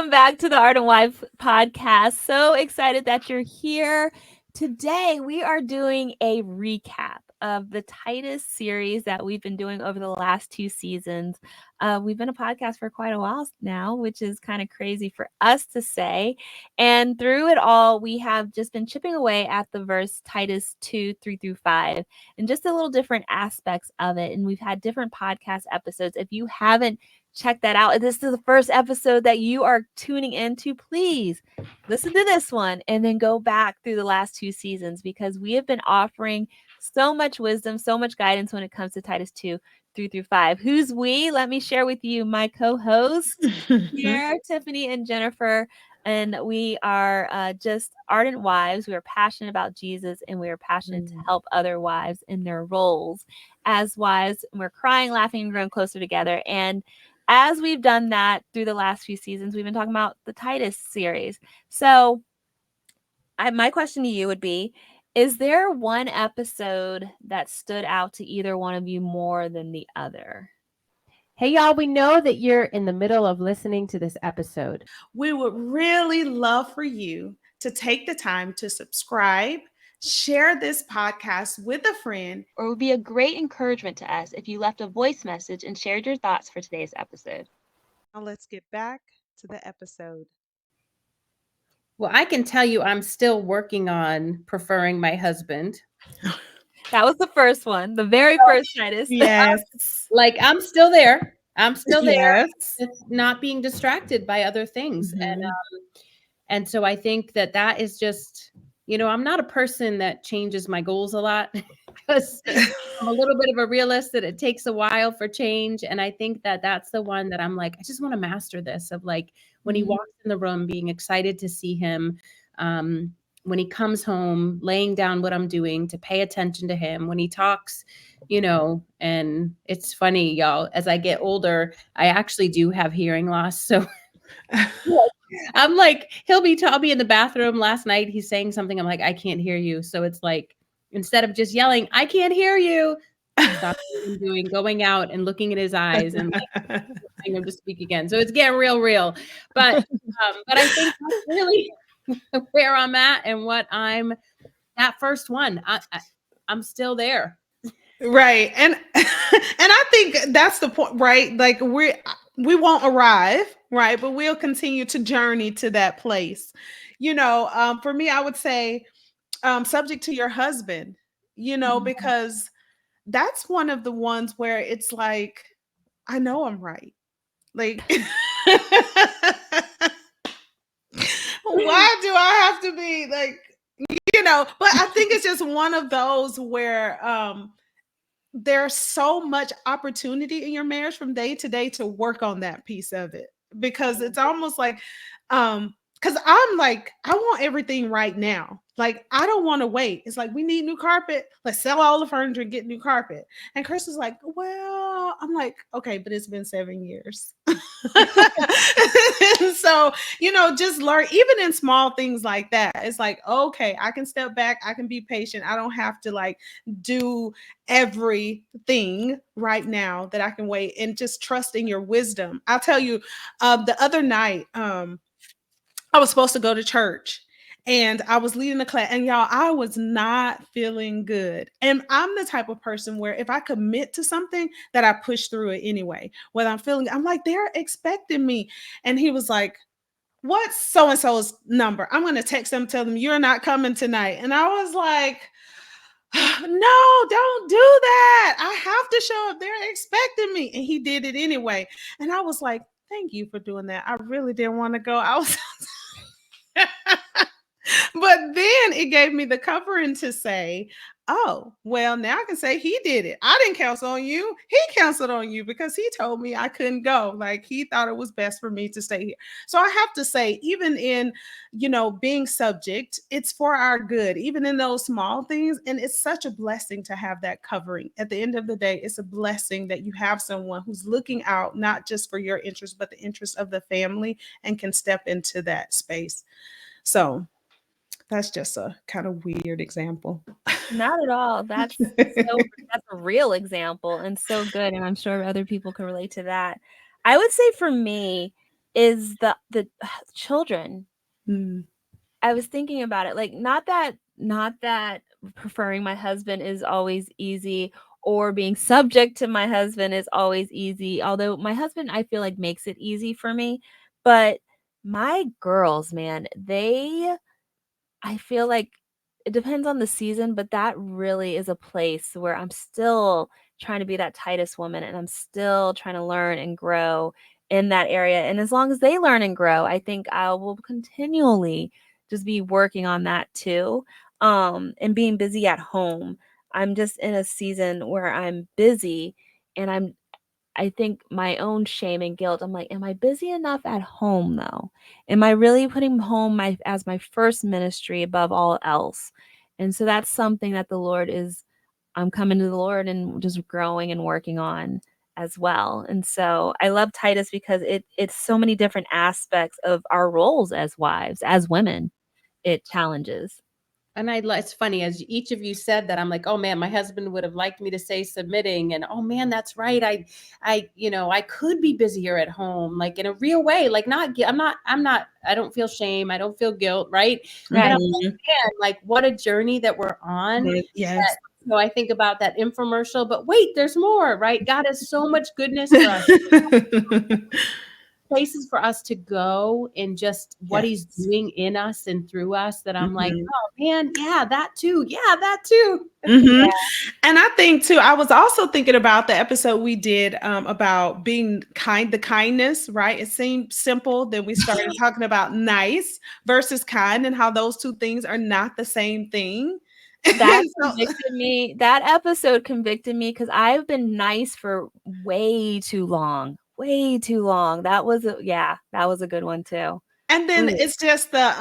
Welcome back to the Ardent Wife podcast. So excited that you're here. Today, we are doing a recap of the Titus series that we've been doing over the last 2 seasons. We've been a podcast for quite a while now, which is kind of crazy for us to say. And through it all, we have just been chipping away at the verse Titus 2, 3 through 5, and just a little different aspects of it. And we've had different podcast episodes. If you haven't check that out. If this is the first episode that you are tuning into, please listen to this one and then go back through the last 2 seasons, because we have been offering so much wisdom, so much guidance when it comes to Titus 2, 3 through 5. Who's we? Let me share with you my co-host here, Tiffany and Jennifer. And we are just ardent wives. We are passionate about Jesus, and we are passionate to help other wives in their roles as wives. We're crying, laughing, and growing closer together. And as we've done that through the last few seasons, we've been talking about the Titus series. So my question to you would be, is there one episode that stood out to either one of you more than the other? Hey, y'all, we know that you're in the middle of listening to this episode. We would really love for you to take the time to subscribe, share this podcast with a friend, or it would be a great encouragement to us if you left a voice message and shared your thoughts for today's episode. Now let's get back to the episode. Well, I can tell you I'm still working on preferring my husband. That was the first one, the very first Titus. Yes. Like, I'm still there. I'm still there. Just not being distracted by other things. And so I think that is just, I'm not a person that changes my goals a lot, because I'm a little bit of a realist that it takes a while for change. And I think that's the one that I'm like, I just want to master this, of like when he walks in the room, being excited to see him. When he comes home, laying down what I'm doing, to pay attention to him when he talks, and it's funny, y'all, as I get older, I actually do have hearing loss. So I'm like, I'll be in the bathroom. Last night, he's saying something. I'm like, I can't hear you. So it's like, instead of just yelling, I can't hear you, stop doing, going out and looking at his eyes and like him to speak again. So it's getting real. But I think that's really where I'm at, and what that first one, I'm still there. Right. And I think that's the point, right? Like we won't arrive, right? But we'll continue to journey to that place. For me, I would say subject to your husband, because that's one of the ones where it's like, I know I'm right. Like, why do I have to be like, but I think it's just one of those where there's so much opportunity in your marriage from day to day to work on that piece of it, because it's almost like, because I'm like, I want everything right now. Like, I don't want to wait. It's like, we need new carpet. Let's sell all the furniture and get new carpet. And Chris is like, well, I'm like, okay, but it's been 7 years. So, just learn, even in small things like that. It's like, okay, I can step back. I can be patient. I don't have to like do everything right now, that I can wait, and just trust in your wisdom. I'll tell you, the other night, I was supposed to go to church, and I was leading the class, and y'all, I was not feeling good. And I'm the type of person where if I commit to something, that I push through it anyway. Whether I'm like, they're expecting me. And he was like, what's so-and-so's number? I'm going to text them, tell them you're not coming tonight. And I was like, no, don't do that. I have to show up. They're expecting me. And he did it anyway. And I was like, thank you for doing that. I really didn't want to go. I was but then it gave me the covering to say, oh, well, now I can say he did it. I didn't cancel on you. He canceled on you because he told me I couldn't go. Like, he thought it was best for me to stay here. So I have to say, even in, being subject, it's for our good, even in those small things. And it's such a blessing to have that covering. At the end of the day, it's a blessing that you have someone who's looking out, not just for your interest, but the interest of the family, and can step into that space. So that's just a kind of weird example. Not at all. That's a real example, and so good. And I'm sure other people can relate to that. I would say for me, is the children. Mm. I was thinking about it, like, not that preferring my husband is always easy, or being subject to my husband is always easy, although my husband, I feel like, makes it easy for me. But my girls, man, I feel like it depends on the season, but that really is a place where I'm still trying to be that Titus woman, and I'm still trying to learn and grow in that area. And as long as they learn and grow, I think I will continually just be working on that too. And being busy at home. I'm just in a season where I'm busy, and I think my own shame and guilt, I'm like, am I busy enough at home though? Am I really putting home as my first ministry above all else? And so that's something that I'm coming to the Lord and just growing and working on as well. And so I love Titus because it's so many different aspects of our roles as wives, as women. It challenges. And it's funny, as each of you said that, I'm like, oh man, my husband would have liked me to say submitting, and oh man, that's right. I could be busier at home, like in a real way, like I don't feel shame. I don't feel guilt. Right. Right. And I'm like, man, like what a journey that we're on. Yes. So I think about that infomercial, but wait, there's more, right? God has so much goodness for us. Places for us to go and just what he's doing in us and through us, that I'm like, oh man, yeah, that too. Yeah. And I think too, I was also thinking about the episode we did about being kind, the kindness, right? It seemed simple. Then we started talking about nice versus kind, and how those two things are not the same thing. That episode convicted me because I've been nice for way too long. That was a good one too. And then it's just the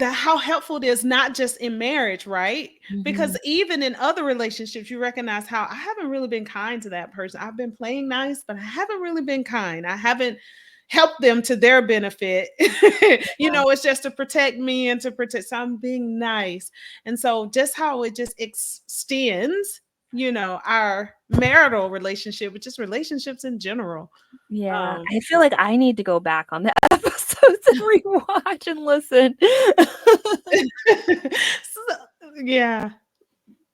how helpful it is, not just in marriage, right? Because even in other relationships, you recognize how I haven't really been kind to that person. I've been playing nice, but I haven't really been kind. I haven't helped them to their benefit. It's just to protect me and to protect. So I'm being nice. And so just how it just extends, our marital relationship, but just relationships in general. Yeah, I feel like I need to go back on the episodes and rewatch and listen. Yeah.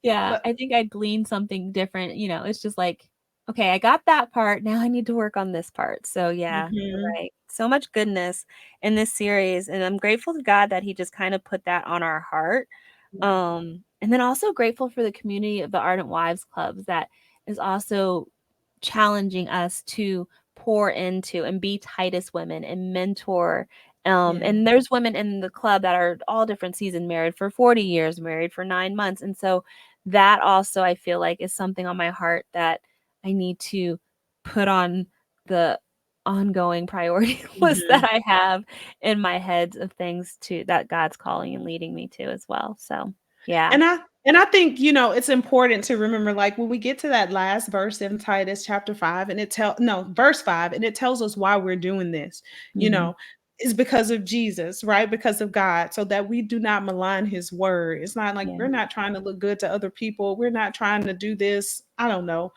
Yeah, I think I gleaned something different. It's just like, okay, I got that part. Now I need to work on this part. So yeah, you're right. So much goodness in this series, and I'm grateful to God that he just kind of put that on our heart. And then also grateful for the community of the Ardent Wives Clubs that is also challenging us to pour into and be Titus women and mentor. And there's women in the club that are all different seasons, married for 40 years, married for 9 months. And so that also, I feel like, is something on my heart that I need to put on the ongoing priority list that I have in my head of things that God's calling and leading me to as well. So yeah. And I think, it's important to remember, like when we get to that last verse in Titus chapter 5, and verse 5, and it tells us why we're doing this, is because of Jesus, right? Because of God, so that we do not malign his word. It's not like we're not trying to look good to other people. We're not trying to do this, I don't know,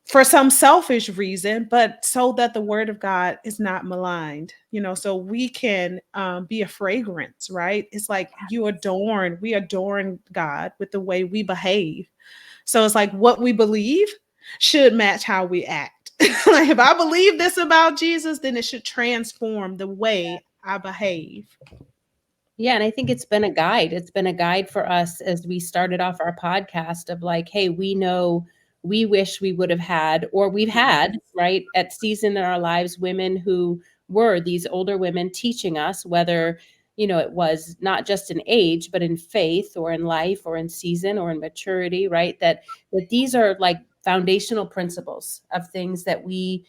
for some selfish reason, but so that the word of God is not maligned, so we can be a fragrance, right? It's like we adorn God with the way we behave. So it's like what we believe should match how we act. Like if I believe this about Jesus, then it should transform the way I behave. Yeah. And I think it's been a guide. It's been a guide for us as we started off our podcast of like, hey, we know we wish we would have had, or we've had, right, at season in our lives, women who were these older women teaching us, whether, it was not just in age, but in faith or in life or in season or in maturity, right? That these are like foundational principles of things that we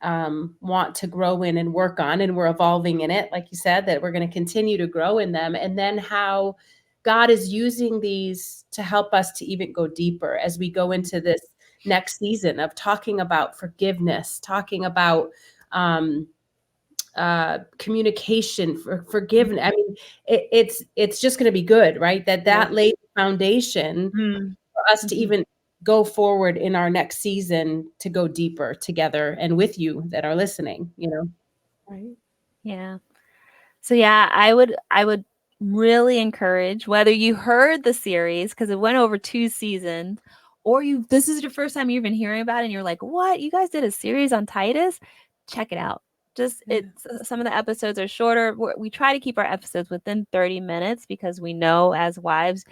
want to grow in and work on, and we're evolving in it, like you said, that we're going to continue to grow in them. And then how God is using these to help us to even go deeper as we go into this next season of talking about forgiveness, talking about communication, forgiveness. I mean, it's just going to be good, right? That laid the foundation for us to even go forward in our next season to go deeper together and with you that are listening, you know. Right. Yeah. So yeah, I would really encourage, whether you heard the series because it went over 2 seasons, or this is your first time you've been hearing about it and you're like, "What? You guys did a series on Titus?" Check it out. Just it's some of the episodes are shorter. We try to keep our episodes within 30 minutes because we know as wives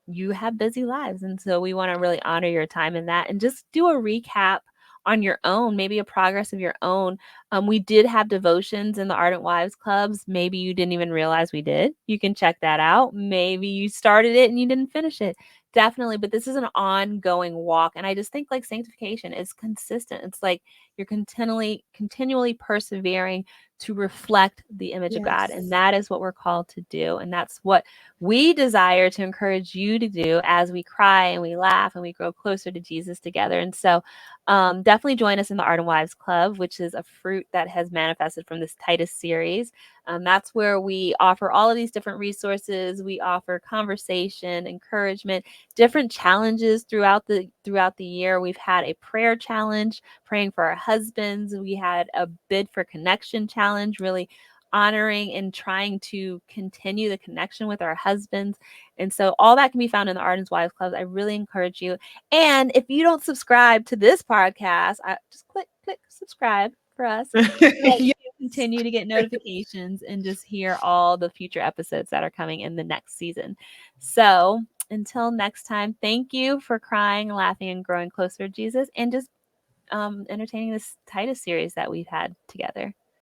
you have busy lives. And so we want to really honor your time in that and just do a recap on your own, maybe a progress of your own. We did have devotions in the Ardent Wives Clubs. Maybe you didn't even realize we did. You can check that out. Maybe you started it and you didn't finish it. Definitely. But this is an ongoing walk. And I just think like sanctification is consistent. It's like you're continually persevering to reflect the image of God. And that is what we're called to do. And that's what we desire to encourage you to do as we cry and we laugh and we grow closer to Jesus together. And so definitely join us in the Ardent Wives Club, which is a fruit that has manifested from this Titus series. That's where we offer all of these different resources. We offer conversation, encouragement, different challenges throughout the year. We've had a prayer challenge, praying for our husbands. We had a bid for connection challenge, really honoring and trying to continue the connection with our husbands. And so all that can be found in the Ardent Wives Club. I really encourage you. And if you don't subscribe to this podcast, just click subscribe for us. You continue to get notifications and just hear all the future episodes that are coming in the next season. So until next time, thank you for crying, laughing, and growing closer to Jesus, and just entertaining this Titus series that we've had together.